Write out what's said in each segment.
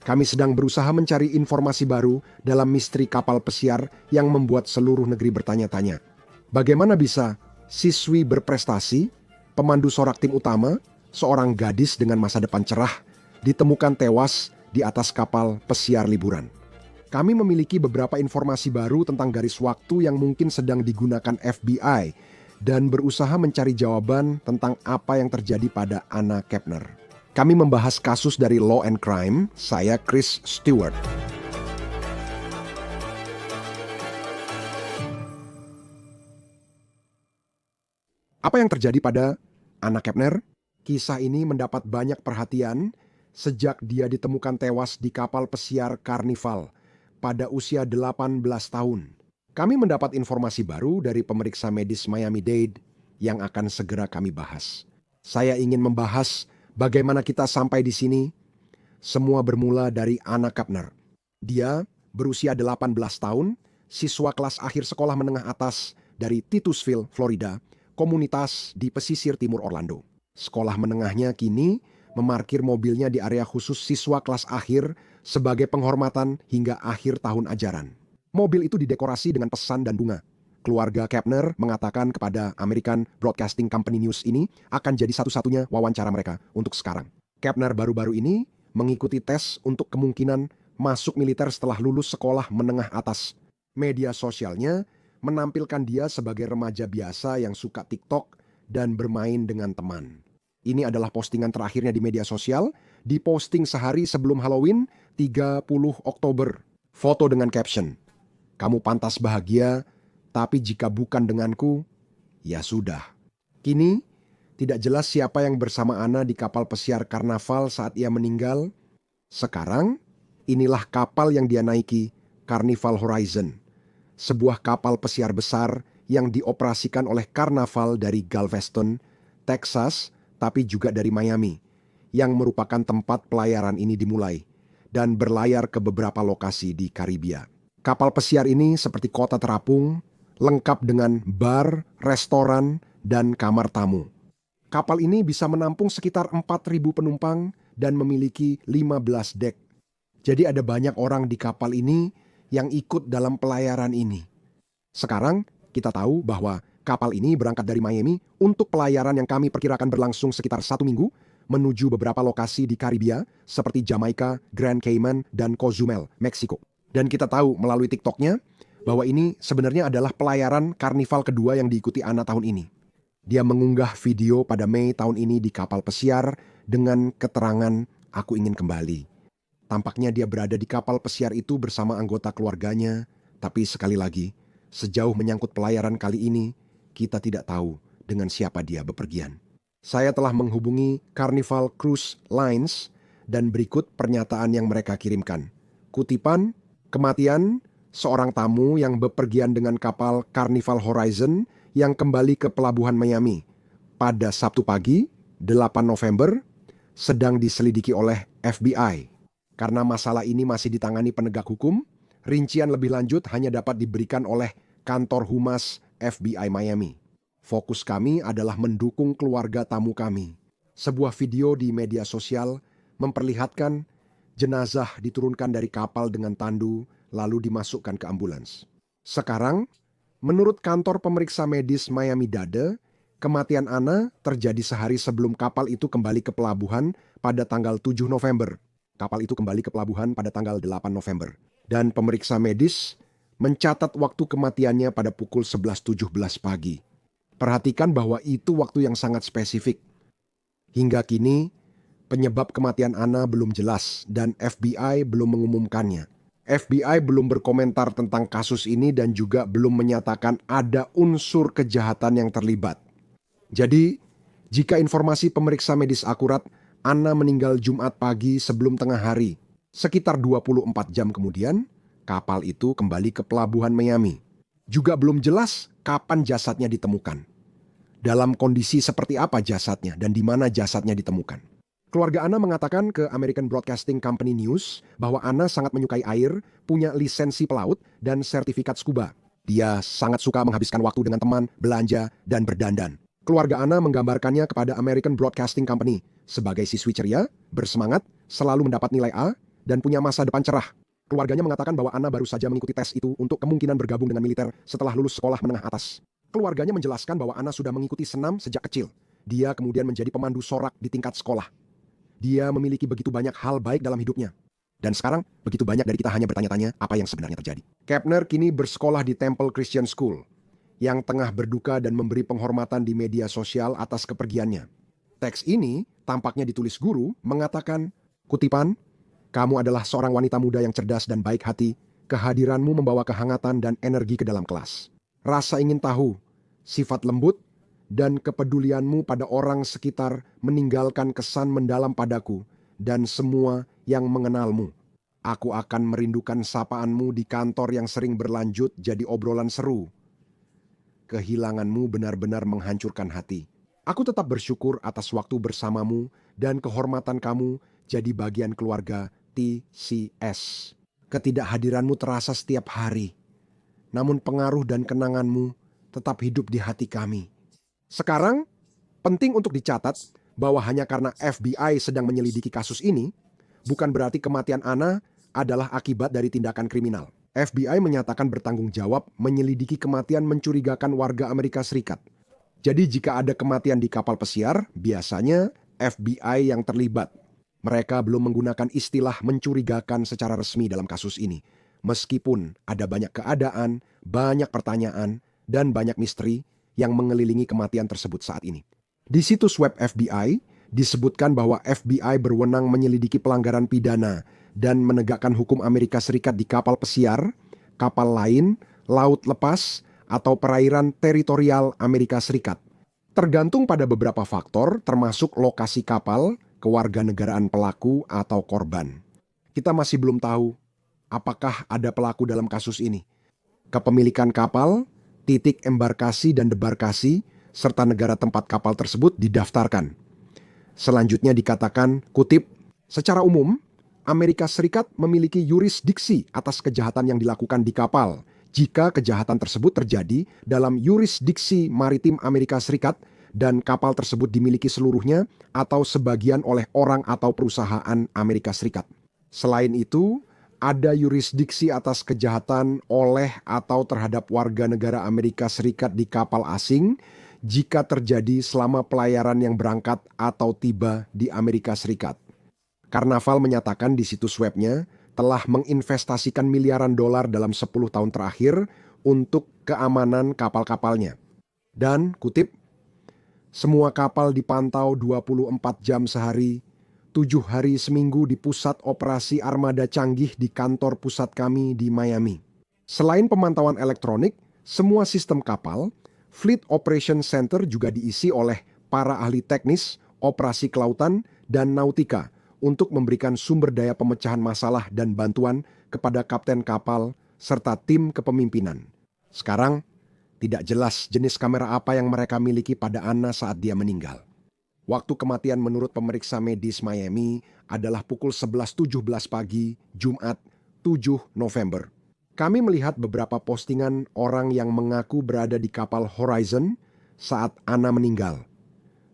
Kami sedang berusaha mencari informasi baru dalam misteri kapal pesiar yang membuat seluruh negeri bertanya-tanya. Bagaimana bisa siswi berprestasi, pemandu sorak tim utama, seorang gadis dengan masa depan cerah, ditemukan tewas di atas kapal pesiar liburan? Kami memiliki beberapa informasi baru tentang garis waktu yang mungkin sedang digunakan FBI dan berusaha mencari jawaban tentang apa yang terjadi pada Anna Kepner. Kami membahas kasus dari Law and Crime, saya Chris Stewart. Apa yang terjadi pada Anna Kepner? Kisah ini mendapat banyak perhatian sejak dia ditemukan tewas di kapal pesiar Carnival pada usia 18 tahun. Kami mendapat informasi baru dari pemeriksa medis Miami-Dade yang akan segera kami bahas. Saya ingin membahas bagaimana kita sampai di sini. Semua bermula dari Anna Kepner. Dia berusia 18 tahun, siswa kelas akhir sekolah menengah atas dari Titusville, Florida, komunitas di pesisir timur Orlando. Sekolah menengahnya kini memarkir mobilnya di area khusus siswa kelas akhir sebagai penghormatan hingga akhir tahun ajaran. Mobil itu didekorasi dengan pesan dan bunga. Keluarga Kepner mengatakan kepada American Broadcasting Company News ini akan jadi satu-satunya wawancara mereka untuk sekarang. Kepner baru-baru ini mengikuti tes untuk kemungkinan masuk militer setelah lulus sekolah menengah atas. Media sosialnya menampilkan dia sebagai remaja biasa yang suka TikTok dan bermain dengan teman. Ini adalah postingan terakhirnya di media sosial, diposting sehari sebelum Halloween, 30 Oktober. Foto dengan caption, "Kamu pantas bahagia, tapi jika bukan denganku, ya sudah." Kini, tidak jelas siapa yang bersama Anna di kapal pesiar Carnival saat ia meninggal. Sekarang, inilah kapal yang dia naiki, Carnival Horizon. Sebuah kapal pesiar besar yang dioperasikan oleh Carnival dari Galveston, Texas, tapi juga dari Miami, yang merupakan tempat pelayaran ini dimulai, dan berlayar ke beberapa lokasi di Karibia. Kapal pesiar ini seperti kota terapung, lengkap dengan bar, restoran, dan kamar tamu. Kapal ini bisa menampung sekitar 4.000 penumpang dan memiliki 15 dek. Jadi ada banyak orang di kapal ini yang ikut dalam pelayaran ini. Sekarang kita tahu bahwa kapal ini berangkat dari Miami untuk pelayaran yang kami perkirakan berlangsung sekitar 1 minggu menuju beberapa lokasi di Karibia seperti Jamaica, Grand Cayman, dan Cozumel, Meksiko. Dan kita tahu melalui TikToknya bahwa ini sebenarnya adalah pelayaran karnival kedua yang diikuti Anna tahun ini. Dia mengunggah video pada Mei tahun ini di kapal pesiar dengan keterangan, "Aku ingin kembali." Tampaknya dia berada di kapal pesiar itu bersama anggota keluarganya, tapi sekali lagi, sejauh menyangkut pelayaran kali ini, kita tidak tahu dengan siapa dia bepergian. Saya telah menghubungi Carnival Cruise Lines dan berikut pernyataan yang mereka kirimkan. Kutipan, kematian seorang tamu yang bepergian dengan kapal Carnival Horizon yang kembali ke pelabuhan Miami pada Sabtu pagi, 8 November, sedang diselidiki oleh FBI. Karena masalah ini masih ditangani penegak hukum, rincian lebih lanjut hanya dapat diberikan oleh kantor humas FBI Miami. Fokus kami adalah mendukung keluarga tamu kami. Sebuah video di media sosial memperlihatkan jenazah diturunkan dari kapal dengan tandu lalu dimasukkan ke ambulans. Sekarang, menurut kantor pemeriksa medis Miami-Dade, kematian Anna terjadi sehari sebelum kapal itu kembali ke pelabuhan pada tanggal 7 November. Kapal itu kembali ke pelabuhan pada tanggal 8 November. Dan pemeriksa medis mencatat waktu kematiannya pada pukul 11.17 pagi. Perhatikan bahwa itu waktu yang sangat spesifik. Hingga kini, penyebab kematian Anna belum jelas dan FBI belum mengumumkannya. FBI belum berkomentar tentang kasus ini dan juga belum menyatakan ada unsur kejahatan yang terlibat. Jadi, jika informasi pemeriksa medis akurat, Anna meninggal Jumat pagi sebelum tengah hari. Sekitar 24 jam kemudian, kapal itu kembali ke pelabuhan Miami. Juga belum jelas kapan jasadnya ditemukan. Dalam kondisi seperti apa jasadnya dan di mana jasadnya ditemukan. Keluarga Anna mengatakan ke American Broadcasting Company News bahwa Anna sangat menyukai air, punya lisensi pelaut, dan sertifikat scuba. Dia sangat suka menghabiskan waktu dengan teman, belanja, dan berdandan. Keluarga Anna menggambarkannya kepada American Broadcasting Company sebagai siswi ceria, bersemangat, selalu mendapat nilai A, dan punya masa depan cerah. Keluarganya mengatakan bahwa Anna baru saja mengikuti tes itu untuk kemungkinan bergabung dengan militer setelah lulus sekolah menengah atas. Keluarganya menjelaskan bahwa Anna sudah mengikuti senam sejak kecil. Dia kemudian menjadi pemandu sorak di tingkat sekolah. Dia memiliki begitu banyak hal baik dalam hidupnya. Dan sekarang, begitu banyak dari kita hanya bertanya-tanya apa yang sebenarnya terjadi. Kepner kini bersekolah di Temple Christian School, yang tengah berduka dan memberi penghormatan di media sosial atas kepergiannya. Teks ini tampaknya ditulis guru mengatakan, kutipan, "Kamu adalah seorang wanita muda yang cerdas dan baik hati. Kehadiranmu membawa kehangatan dan energi ke dalam kelas. Rasa ingin tahu, sifat lembut, dan kepedulianmu pada orang sekitar meninggalkan kesan mendalam padaku dan semua yang mengenalmu. Aku akan merindukan sapaanmu di kantor yang sering berlanjut jadi obrolan seru. Kehilanganmu benar-benar menghancurkan hati. Aku tetap bersyukur atas waktu bersamamu dan kehormatan kamu jadi bagian keluarga TCS. Ketidakhadiranmu terasa setiap hari, namun pengaruh dan kenanganmu tetap hidup di hati kami." Sekarang, penting untuk dicatat bahwa hanya karena FBI sedang menyelidiki kasus ini, bukan berarti kematian Anna adalah akibat dari tindakan kriminal. FBI menyatakan bertanggung jawab menyelidiki kematian mencurigakan warga Amerika Serikat. Jadi jika ada kematian di kapal pesiar, biasanya FBI yang terlibat. Mereka belum menggunakan istilah mencurigakan secara resmi dalam kasus ini. Meskipun ada banyak keadaan, banyak pertanyaan, dan banyak misteri yang mengelilingi kematian tersebut saat ini. Di situs web FBI, disebutkan bahwa FBI berwenang menyelidiki pelanggaran pidana dan menegakkan hukum Amerika Serikat di kapal pesiar, kapal lain, laut lepas, atau perairan teritorial Amerika Serikat. Tergantung pada beberapa faktor, termasuk lokasi kapal, kewarganegaraan pelaku, atau korban. Kita masih belum tahu apakah ada pelaku dalam kasus ini. Kepemilikan kapal, titik embarkasi dan debarkasi, serta negara tempat kapal tersebut didaftarkan. Selanjutnya dikatakan, kutip, "Secara umum, Amerika Serikat memiliki yurisdiksi atas kejahatan yang dilakukan di kapal jika kejahatan tersebut terjadi dalam yurisdiksi maritim Amerika Serikat dan kapal tersebut dimiliki seluruhnya atau sebagian oleh orang atau perusahaan Amerika Serikat. Selain itu, ada yurisdiksi atas kejahatan oleh atau terhadap warga negara Amerika Serikat di kapal asing jika terjadi selama pelayaran yang berangkat atau tiba di Amerika Serikat." Karnaval menyatakan di situs webnya telah menginvestasikan miliaran dolar dalam 10 tahun terakhir untuk keamanan kapal-kapalnya. Dan, kutip, "Semua kapal dipantau 24 jam sehari, 7 hari seminggu di pusat operasi armada canggih di kantor pusat kami di Miami. Selain pemantauan elektronik, semua sistem kapal, Fleet Operation Center juga diisi oleh para ahli teknis, operasi kelautan, dan nautika untuk memberikan sumber daya pemecahan masalah dan bantuan kepada kapten kapal serta tim kepemimpinan. Sekarang, tidak jelas jenis kamera apa yang mereka miliki pada Anna saat dia meninggal. Waktu kematian menurut pemeriksa medis Miami adalah pukul 11.17 pagi, Jumat 7 November. Kami melihat beberapa postingan orang yang mengaku berada di kapal Horizon saat Anna meninggal.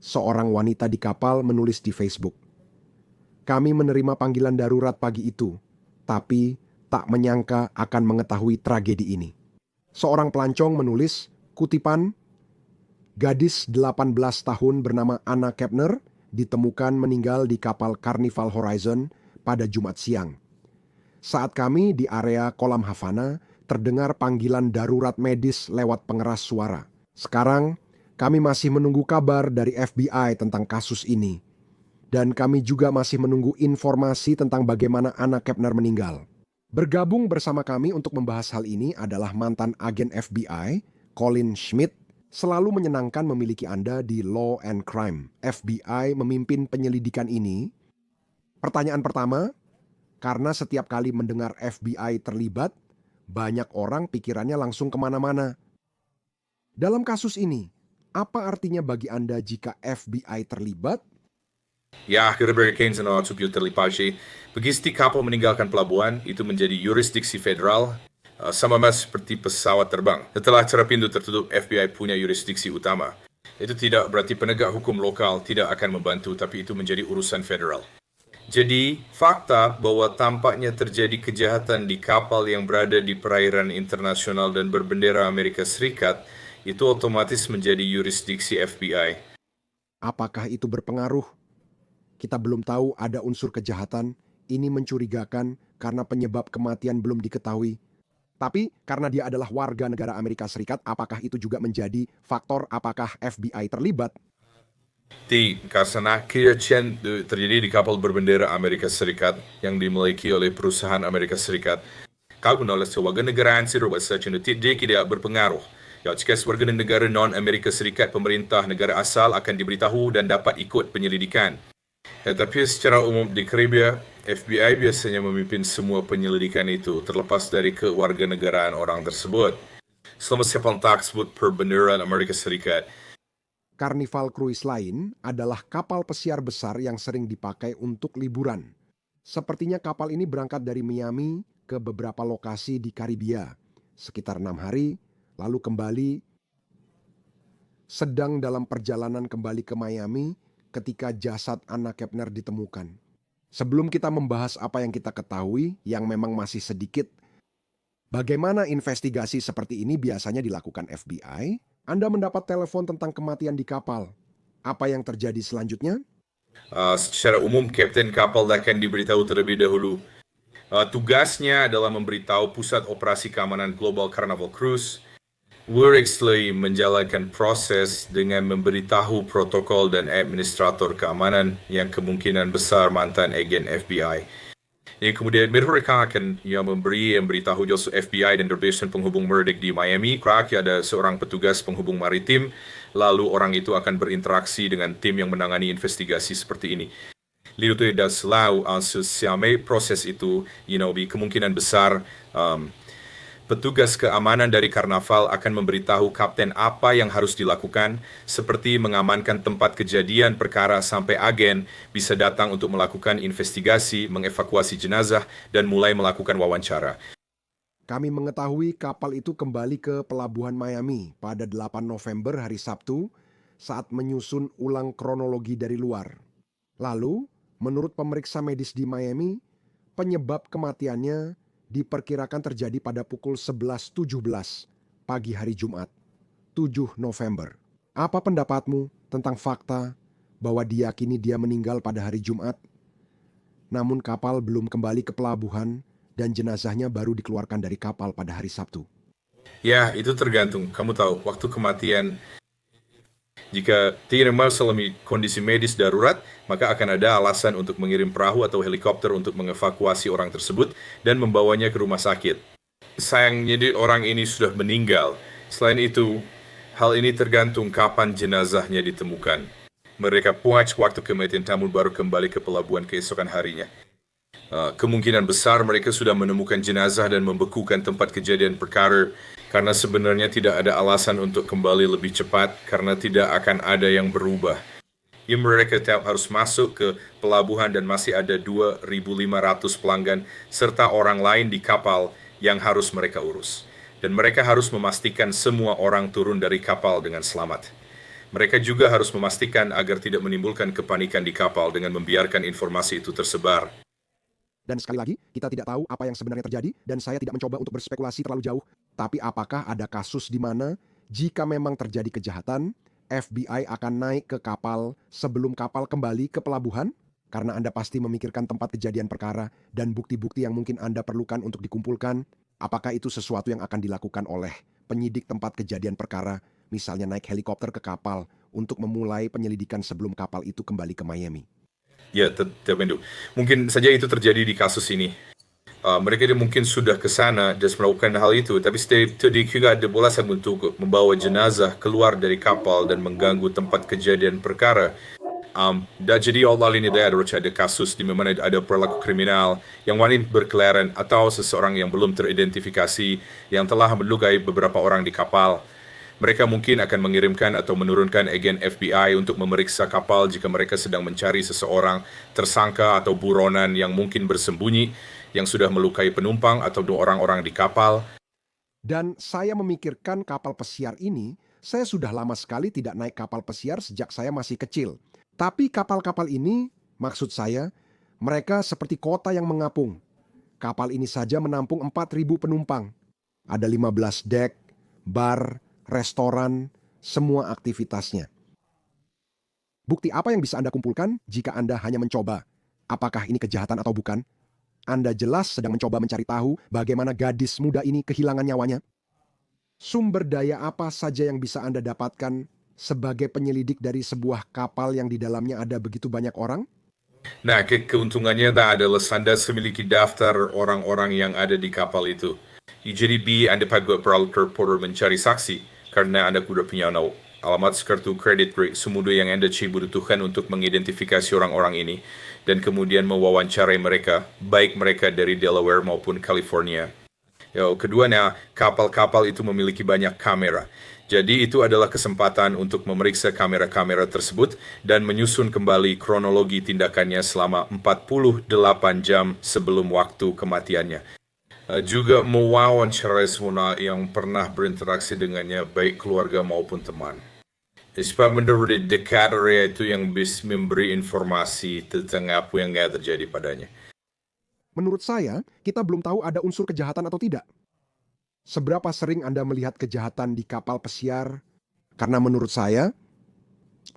Seorang wanita di kapal menulis di Facebook, "Kami menerima panggilan darurat pagi itu, tapi tak menyangka akan mengetahui tragedi ini." Seorang pelancong menulis, kutipan, "Gadis 18 tahun bernama Anna Kepner ditemukan meninggal di kapal Carnival Horizon pada Jumat siang. Saat kami di area kolam Havana, terdengar panggilan darurat medis lewat pengeras suara. Sekarang, kami masih menunggu kabar dari FBI tentang kasus ini. Dan kami juga masih menunggu informasi tentang bagaimana Anna Kepner meninggal." Bergabung bersama kami untuk membahas hal ini adalah mantan agen FBI, Colin Schmidt. Selalu menyenangkan memiliki Anda di Law and Crime. FBI memimpin penyelidikan ini. Pertanyaan pertama, karena setiap kali mendengar FBI terlibat, banyak orang pikirannya langsung kemana-mana. Dalam kasus ini, apa artinya bagi Anda jika FBI terlibat? Ya, Gerber Keynes and Otsupio terlipashi. Begitu kapal meninggalkan pelabuhan, itu menjadi yurisdiksi federal, sama seperti pesawat terbang. Setelah celah pintu tertutup, FBI punya yurisdiksi utama. Itu tidak berarti penegak hukum lokal tidak akan membantu, tapi itu menjadi urusan federal. Jadi, fakta bahwa tampaknya terjadi kejahatan di kapal yang berada di perairan internasional dan berbendera Amerika Serikat itu otomatis menjadi yurisdiksi FBI. Apakah itu berpengaruh? Kita belum tahu ada unsur kejahatan. Ini mencurigakan karena penyebab kematian belum diketahui. Tapi karena dia adalah warga negara Amerika Serikat, apakah itu juga menjadi faktor apakah FBI terlibat? Karena kejahatan terjadi di kapal berbendera Amerika Serikat yang dimiliki oleh perusahaan Amerika Serikat. Kalau menulis warga negara serba saja tidak berpengaruh. Ya, jika warga negara non-Amerika Serikat, pemerintah negara asal akan diberitahu dan dapat ikut penyelidikan. Tetapi secara umum di Karibia, FBI biasanya memimpin semua penyelidikan itu terlepas dari kewarganegaraan orang tersebut. Selama kapal tersebut berbendera Amerika Serikat. Carnival Cruise Line adalah kapal pesiar besar yang sering dipakai untuk liburan. Sepertinya kapal ini berangkat dari Miami ke beberapa lokasi di Karibia, sekitar 6 hari, lalu kembali. Sedang dalam perjalanan kembali ke Miami ketika jasad Anna Kepner ditemukan. Sebelum kita membahas apa yang kita ketahui, yang memang masih sedikit, bagaimana investigasi seperti ini biasanya dilakukan FBI? Anda mendapat telepon tentang kematian di kapal. Apa yang terjadi selanjutnya? Secara umum, kapten kapal akan diberitahu terlebih dahulu. Tugasnya adalah memberitahu Pusat Operasi Keamanan Global Carnival Cruise. Worexley menjalankan proses dengan memberitahu protokol dan administrator keamanan yang kemungkinan besar mantan agen FBI. Yang kemudian mereka akan memberitahu Joseph FBI dan Division Penghubung Murdoch di Miami. Kerana ada seorang petugas penghubung maritim, lalu orang itu akan berinteraksi dengan tim yang menangani investigasi seperti ini. Lalu dan selalu selama proses itu, kemungkinan besar petugas keamanan dari karnaval akan memberitahu kapten apa yang harus dilakukan, seperti mengamankan tempat kejadian perkara sampai agen bisa datang untuk melakukan investigasi, mengevakuasi jenazah, dan mulai melakukan wawancara. Kami mengetahui kapal itu kembali ke pelabuhan Miami pada 8 November hari Sabtu saat menyusun ulang kronologi dari luar. Lalu, menurut pemeriksa medis di Miami, penyebab kematiannya diperkirakan terjadi pada pukul 11.17 pagi hari Jumat, 7 November. Apa pendapatmu tentang fakta bahwa diyakini dia meninggal pada hari Jumat, namun kapal belum kembali ke pelabuhan dan jenazahnya baru dikeluarkan dari kapal pada hari Sabtu? Ya, itu tergantung. Kamu tahu, waktu kematian, jika tidak mengalami kondisi medis darurat, maka akan ada alasan untuk mengirim perahu atau helikopter untuk mengevakuasi orang tersebut dan membawanya ke rumah sakit. Sayangnya orang ini sudah meninggal. Selain itu, hal ini tergantung kapan jenazahnya ditemukan. Mereka puas waktu kematian tamu baru kembali ke pelabuhan keesokan harinya. Kemungkinan besar mereka sudah menemukan jenazah dan membekukan tempat kejadian perkara karena sebenarnya tidak ada alasan untuk kembali lebih cepat karena tidak akan ada yang berubah. Mereka tetap harus masuk ke pelabuhan dan masih ada 2.500 pelanggan serta orang lain di kapal yang harus mereka urus. Dan mereka harus memastikan semua orang turun dari kapal dengan selamat. Mereka juga harus memastikan agar tidak menimbulkan kepanikan di kapal dengan membiarkan informasi itu tersebar. Dan sekali lagi, kita tidak tahu apa yang sebenarnya terjadi dan saya tidak mencoba untuk berspekulasi terlalu jauh. Tapi apakah ada kasus di mana jika memang terjadi kejahatan, FBI akan naik ke kapal sebelum kapal kembali ke pelabuhan? Karena Anda pasti memikirkan tempat kejadian perkara dan bukti-bukti yang mungkin Anda perlukan untuk dikumpulkan. Apakah itu sesuatu yang akan dilakukan oleh penyidik tempat kejadian perkara, misalnya naik helikopter ke kapal untuk memulai penyelidikan sebelum kapal itu kembali ke Miami? Ya, tentu. Mungkin saja itu terjadi di kasus ini. Mereka mungkin sudah ke sana dan melakukan hal itu, tapi tidak juga ada balasan untuk membawa jenazah keluar dari kapal dan mengganggu tempat kejadian perkara. Dan jadi Allah ini ada kasus di mana ada perilaku kriminal yang wanita berkeliaran atau seseorang yang belum teridentifikasi yang telah melukai beberapa orang di kapal. Mereka mungkin akan mengirimkan atau menurunkan agen FBI untuk memeriksa kapal jika mereka sedang mencari seseorang tersangka atau buronan yang mungkin bersembunyi, yang sudah melukai penumpang atau orang-orang di kapal. Dan saya memikirkan kapal pesiar ini, saya sudah lama sekali tidak naik kapal pesiar sejak saya masih kecil. Tapi kapal-kapal ini, maksud saya, Mereka seperti kota yang mengapung. Kapal ini saja menampung 4.000 penumpang. Ada 15 dek, bar, restoran, semua aktivitasnya. Bukti apa yang bisa Anda kumpulkan jika Anda hanya mencoba? Apakah ini kejahatan atau bukan? Anda jelas sedang mencoba mencari tahu bagaimana gadis muda ini kehilangan nyawanya. Sumber daya apa saja yang bisa Anda dapatkan sebagai penyelidik dari sebuah kapal yang di dalamnya ada begitu banyak orang? Nah, keuntungannya adalah Anda memiliki daftar orang-orang yang ada di kapal itu. Jadi Anda perlu mencari saksi karena Anda sudah punya alamat kartu kredit semua yang Anda butuhkan untuk mengidentifikasi orang-orang ini dan kemudian mewawancarai mereka, baik mereka dari Delaware maupun California. Keduanya, kapal-kapal itu memiliki banyak kamera. Jadi itu adalah kesempatan untuk memeriksa kamera-kamera tersebut dan menyusun kembali kronologi tindakannya selama 48 jam sebelum waktu kematiannya. Juga mewawancarai semua yang pernah berinteraksi dengannya, baik keluarga maupun teman. Sebab menurut dekat area itu yang bisa memberi informasi tentang apa yang terjadi padanya. Menurut saya, kita belum tahu ada unsur kejahatan atau tidak. Seberapa sering Anda melihat kejahatan di kapal pesiar? Karena menurut saya,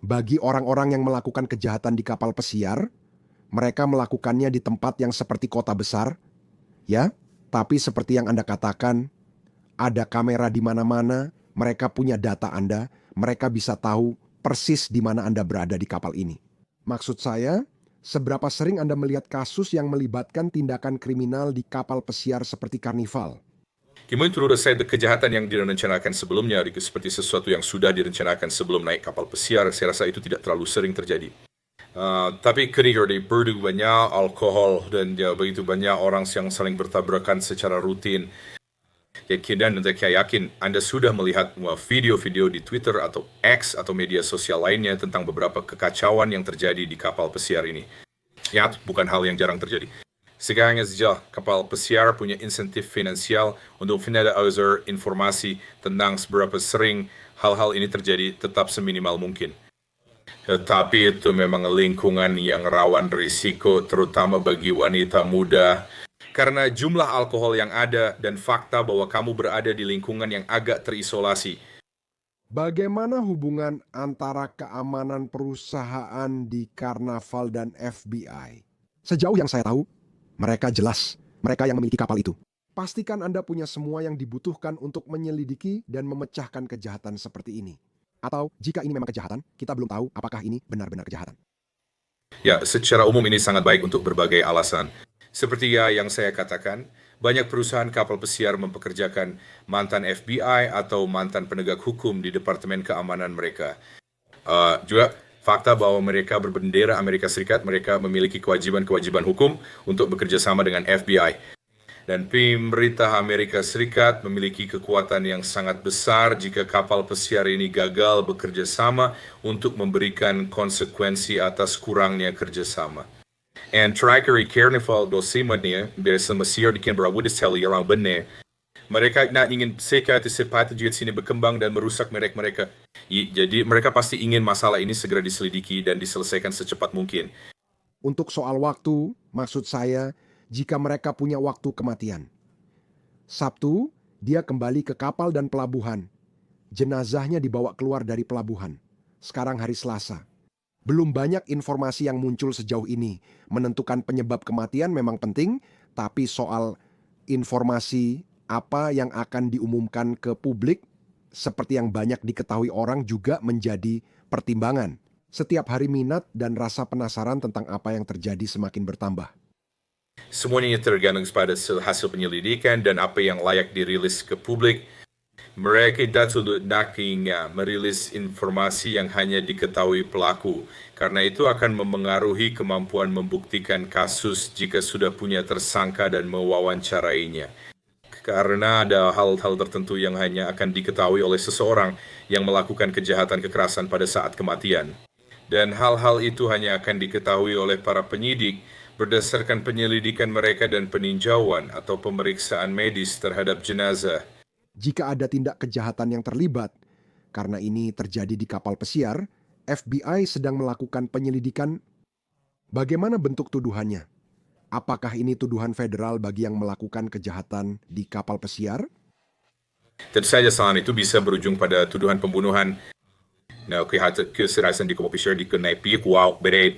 bagi orang-orang yang melakukan kejahatan di kapal pesiar, mereka melakukannya di tempat yang seperti kota besar, ya. Tapi seperti yang Anda katakan, ada kamera di mana-mana, mereka punya data Anda, mereka bisa tahu persis di mana Anda berada di kapal ini. Maksud saya, seberapa sering Anda melihat kasus yang melibatkan tindakan kriminal di kapal pesiar seperti Karnival? Menurut saya kejahatan yang direncanakan sebelumnya seperti sesuatu yang sudah direncanakan sebelum naik kapal pesiar, saya rasa itu tidak terlalu sering terjadi. Tapi ketika begitu banyak alkohol dan begitu banyak orang yang saling bertabrakan secara rutin, dan saya yakin Anda sudah melihat video-video di Twitter atau X atau media sosial lainnya tentang beberapa kekacauan yang terjadi di kapal pesiar ini. Ya, bukan hal yang jarang terjadi. Sekarang saja kapal pesiar punya insentif finansial untuk mendapat informasi tentang seberapa sering hal-hal ini terjadi tetap seminimal mungkin. Tetapi itu memang lingkungan yang rawan risiko terutama bagi wanita muda karena jumlah alkohol yang ada dan fakta bahwa kamu berada di lingkungan yang agak terisolasi. Bagaimana hubungan antara keamanan perusahaan di Karnaval dan FBI? Sejauh yang saya tahu, mereka jelas, mereka yang memiliki kapal itu. Pastikan Anda punya semua yang dibutuhkan untuk menyelidiki dan memecahkan kejahatan seperti ini. Atau jika ini memang kejahatan, kita belum tahu apakah ini benar-benar kejahatan. Ya, secara umum ini sangat baik untuk berbagai alasan. Seperti yang saya katakan, banyak perusahaan kapal pesiar mempekerjakan mantan FBI atau mantan penegak hukum di Departemen Keamanan mereka. Juga fakta bahwa mereka berbendera Amerika Serikat, mereka memiliki kewajiban-kewajiban hukum untuk bekerja sama dengan FBI. Dan pemerintah Amerika Serikat memiliki kekuatan yang sangat besar jika kapal pesiar ini gagal bekerja sama untuk memberikan konsekuensi atas kurangnya kerjasama. And terakhir Carnival dosimanya biasa Mesir di Canberra Woodistelly orang benar. Mereka nak ingin sekat sepatu juga sini berkembang dan merusak mereka. Jadi mereka pasti ingin masalah ini segera diselidiki dan diselesaikan secepat mungkin. Untuk soal waktu, maksud saya, jika mereka punya waktu kematian. Sabtu, dia kembali ke kapal dan pelabuhan. Jenazahnya dibawa keluar dari pelabuhan. Sekarang hari Selasa. Belum banyak informasi yang muncul sejauh ini. Menentukan penyebab kematian memang penting, tapi soal informasi apa yang akan diumumkan ke publik seperti yang banyak diketahui orang juga menjadi pertimbangan. Setiap hari minat dan rasa penasaran tentang apa yang terjadi semakin bertambah. Semuanya tergantung pada hasil penyelidikan dan apa yang layak dirilis ke publik. Mereka tidak merilis informasi yang hanya diketahui pelaku, karena itu akan memengaruhi kemampuan membuktikan kasus jika sudah punya tersangka dan mewawancarainya. Karena ada hal-hal tertentu yang hanya akan diketahui oleh seseorang yang melakukan kejahatan kekerasan pada saat kematian. Dan hal-hal itu hanya akan diketahui oleh para penyidik berdasarkan penyelidikan mereka dan peninjauan atau pemeriksaan medis terhadap jenazah. Jika ada tindak kejahatan yang terlibat, karena ini terjadi di kapal pesiar, FBI sedang melakukan penyelidikan. Bagaimana bentuk tuduhannya? Apakah ini tuduhan federal bagi yang melakukan kejahatan di kapal pesiar? Tentu saja kesalahan itu bisa berujung pada tuduhan pembunuhan. Nah, keserasan di kapal pesiar dikenai pihak wow, bered.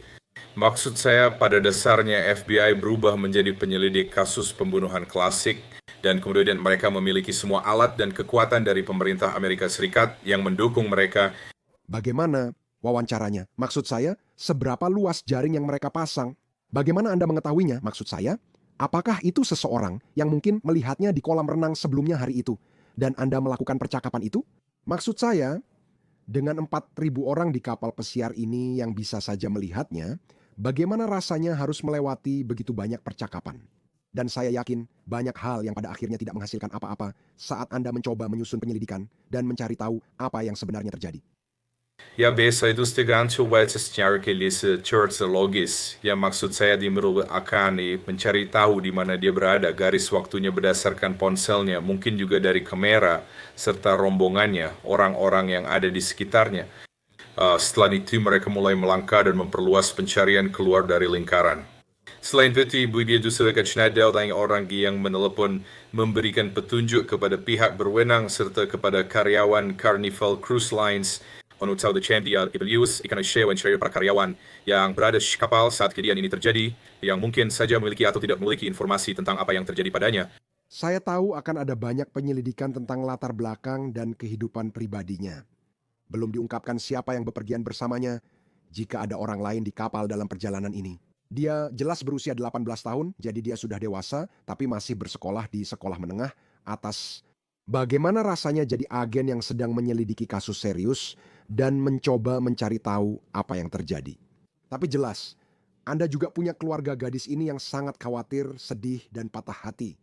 Maksud saya pada dasarnya FBI berubah menjadi penyelidik kasus pembunuhan klasik dan kemudian mereka memiliki semua alat dan kekuatan dari pemerintah Amerika Serikat yang mendukung mereka. Bagaimana wawancaranya? Maksud saya, seberapa luas jaring yang mereka pasang? Bagaimana Anda mengetahuinya? Maksud saya, apakah itu seseorang yang mungkin melihatnya di kolam renang sebelumnya hari itu dan Anda melakukan percakapan itu? Maksud saya, dengan 4.000 orang di kapal pesiar ini yang bisa saja melihatnya, bagaimana rasanya harus melewati begitu banyak percakapan? Dan saya yakin banyak hal yang pada akhirnya tidak menghasilkan apa-apa saat Anda mencoba menyusun penyelidikan dan mencari tahu apa yang sebenarnya terjadi. Ya biasa itu tergantung pada secara logis. Yang maksud saya di akan mencari tahu di mana dia berada, garis waktunya berdasarkan ponselnya, mungkin juga dari kamera, serta rombongannya, orang-orang yang ada di sekitarnya. Setelah itu mereka mulai melangkah dan memperluas pencarian keluar dari lingkaran. Selain itu, Ibu dia juga Schneider dan orang yang menelepon memberikan petunjuk kepada pihak berwenang serta kepada karyawan Carnival Cruise Lines untuk the champion Iblius ikan share para karyawan yang berada di kapal saat kejadian ini terjadi, yang mungkin saja memiliki atau tidak memiliki informasi tentang apa yang terjadi padanya. Saya tahu akan ada banyak penyelidikan tentang latar belakang dan kehidupan pribadinya. Belum diungkapkan siapa yang bepergian bersamanya jika ada orang lain di kapal dalam perjalanan ini. Dia jelas berusia 18 tahun, jadi dia sudah dewasa, tapi masih bersekolah di sekolah menengah atas. Bagaimana rasanya jadi agen yang sedang menyelidiki kasus serius dan mencoba mencari tahu apa yang terjadi? Tapi jelas, Anda juga punya keluarga gadis ini yang sangat khawatir, sedih, dan patah hati.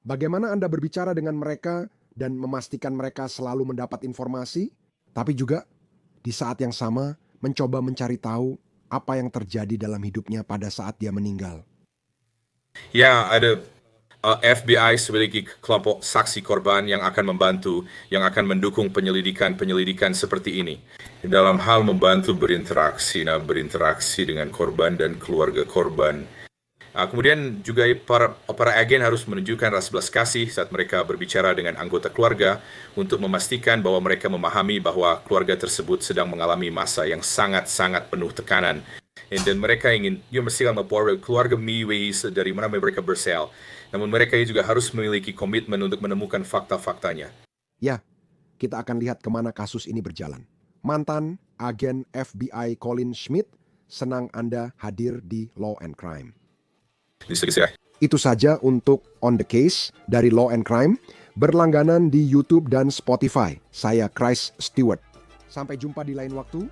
Bagaimana Anda berbicara dengan mereka dan memastikan mereka selalu mendapat informasi, tapi juga di saat yang sama mencoba mencari tahu apa yang terjadi dalam hidupnya pada saat dia meninggal? Ya, ada FBI sebagai kelompok saksi korban yang akan membantu, yang akan mendukung penyelidikan seperti ini. Dalam hal membantu berinteraksi dengan korban dan keluarga korban. Kemudian juga para agen harus menunjukkan rasa belas kasih saat mereka berbicara dengan anggota keluarga untuk memastikan bahwa mereka memahami bahwa keluarga tersebut sedang mengalami masa yang sangat-sangat penuh tekanan. Dan mereka ingin memastikan bahwa keluarga Miwis dari mana mereka berasal. Namun mereka juga harus memiliki komitmen untuk menemukan fakta-faktanya. Ya, kita akan lihat kemana kasus ini berjalan. Mantan agen FBI Colin Schmidt, senang Anda hadir di Law and Crime. Itu saja untuk On The Case dari Law and Crime, berlangganan di YouTube dan Spotify. Saya Chris Stewart. Sampai jumpa di lain waktu.